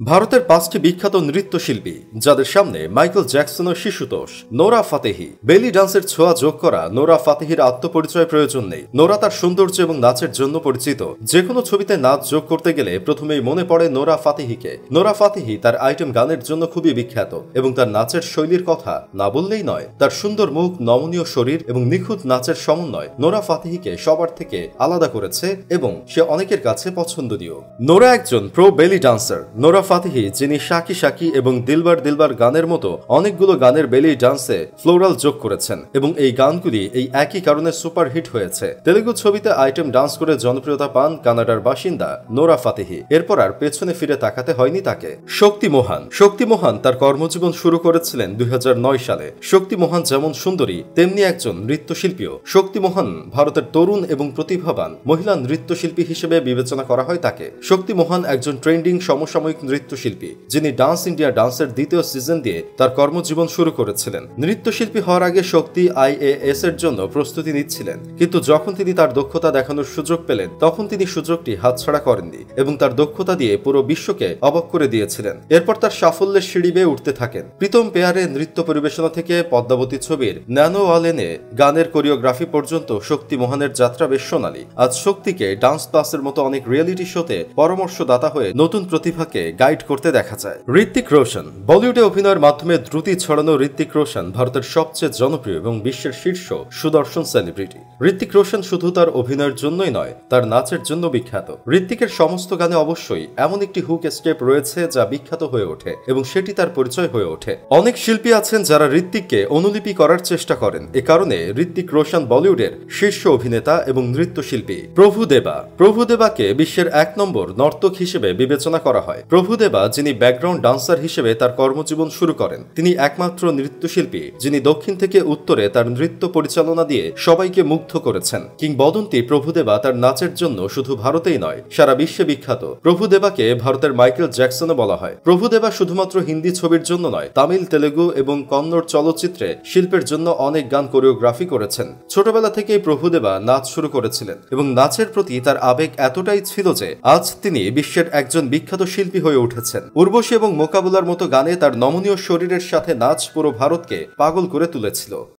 ভারতের পাঁচটি বিখ্যাত নৃত্যশিল্পী যাদের সামনে মাইকেল জ্যাকসন ও শিশুতোষ। Nora Fatehi. বেলি ডান্সের ছোঁয়া যোগ করা নোরা ফাতেহির আত্মপরিচয় প্রয়োজন নেই। নোরা তার সৌন্দর্য এবং নাচের জন্য পরিচিত। যে কোনো ছবিতে নাচ যোগ করতে গেলে প্রথমেই মনে পড়ে নোরা ফাতেহিকে। নোরা ফাতেহি তার আইটেম গানের জন্য খুবই বিখ্যাত এবং তার নাচের শৈলীর কথা না বললেই নয়। তার সুন্দর মুখ, নমনীয় শরীর এবং নিখুঁত নাচের সমন্বয় নোরা ফাতেহিকে সবার থেকে আলাদা করেছে এবং সে অনেকের কাছে পছন্দনীয়। নোরা একজন প্রো বেলি ডান্সার। নোরা ফাতেহি, যিনি শাকি শাকি এবং দিলবার দিলবার গানের মতো অনেকগুলো গানের বেলি ডান্সে ফ্লোরাল যোগ করেছেন এবং এই গানগুলি এই একই কারণে সুপারহিট হয়েছে। তেলুগু ছবিতে আইটেম ডান্স করে জনপ্রিয়তা পান কানাডার বাসিন্দা নোরা ফাতেহি। এরপর আর পেছনে ফিরে তাকাতে হয়নি তাকে। শক্তি মোহন। শক্তি মোহন তার কর্মজীবন শুরু করেছিলেন 2009 সালে। শক্তি মোহন যেমন সুন্দরী তেমনি একজন নৃত্যশিল্পীও। শক্তি মোহন ভারতের তরুণ এবং প্রতিভাবান মহিলা নৃত্যশিল্পী হিসেবে বিবেচনা করা হয় তাকে। শক্তি মোহন একজন ট্রেন্ডিং সমসাময়িক নৃত্যশিল্পী, যিনি ডান্স ইন্ডিয়া ডান্সের দ্বিতীয় সিজন দিয়ে তার কর্মজীবন শুরু করেছিলেন। নৃত্যশিল্পী হওয়ার আগে শক্তি IAS এর জন্য প্রস্তুতি নিচ্ছিলেন, কিন্তু যখন তিনি তার দক্ষতা দেখানোর সুযোগ পেলেন তখন তিনি সুযোগটি হাতছাড়া করেননি এবং তার দক্ষতা দিয়ে পুরো বিশ্বকে অবাক করে দিয়েছিলেন। এরপর তার সাফল্যের সিঁড়ি বেয়ে উঠতে থাকেন। প্রীতম পেয়ারে নৃত্য পরিবেশনা থেকে পদ্মাবতী ছবির ন্যানো ওয়ালেনে গানের কোরিওগ্রাফি পর্যন্ত শক্তি মোহনের যাত্রা বেশ সোনালী। আজ শক্তিকে ডান্স প্লাসের মতো অনেক রিয়েলিটি শোতে পরামর্শদাতা হয়ে নতুন প্রতিভাকে গাইড করতে দেখা যায়। ঋত্বিক রোশন। বলিউডে অভিনয়ের মাধ্যমে দ্রুতি ছড়ানো ঋত্বিক রোশন ভারতের সবচেয়ে জনপ্রিয় এবং বিশ্বের শীর্ষ সুদর্শন সেলিব্রিটি। ঋত্বিক রোশন শুধু তার অভিনয়ের জন্যই নয়, তার নাচের জন্য বিখ্যাত। ঋত্বিকের সমস্ত গানে অবশ্যই এমন একটি হুক স্টেপ রয়েছে যা বিখ্যাত হয়ে ওঠে এবং সেটি তার পরিচয় হয়ে ওঠে। অনেক শিল্পী আছেন যারা ঋত্বিককে অনুলিপি করার চেষ্টা করেন। এ কারণে ঋত্বিক রোশন বলিউডের শীর্ষ অভিনেতা এবং নৃত্যশিল্পী। প্রভুদেবা। প্রভুদেবাকে বিশ্বের 1 নম্বর নর্তক হিসেবে বিবেচনা করা হয়। প্রভুদেবা, যিনি ব্যাকগ্রাউন্ড ডান্সার হিসেবে তার কর্মজীবন শুরু করেন, তিনি একমাত্র নৃত্যশিল্পী যিনি দক্ষিণ থেকে উত্তরে তার নৃত্য পরিচালনা দিয়ে সবাইকে মুগ্ধ করেছেন। কিংবদন্তি প্রভুদেবা তার নাচের জন্য শুধু ভারতেই নয়, সারা বিশ্বে বিখ্যাত। প্রভুদেবাকে ভারতের মাইকেল জ্যাকসনও বলা হয়। প্রভুদেবা শুধুমাত্র হিন্দি ছবির জন্য নয়, তামিল, তেলেগু এবং কন্নড় চলচ্চিত্রে শিল্পের জন্য অনেক গান কোরিওগ্রাফি করেছেন। ছোটবেলা থেকেই প্রভুদেবা নাচ শুরু করেছিলেন এবং নাচের প্রতি তার আবেগ এতটাই ছিল যে আজ তিনি বিশ্বের একজন বিখ্যাত শিল্পী হয়ে উঠেছেন। উর্বশী এবং মোকাবিলার মতো গানে তার নমনীয় শরীরের সাথে নাচ পুরো ভারতকে পাগল করে তুলেছিল।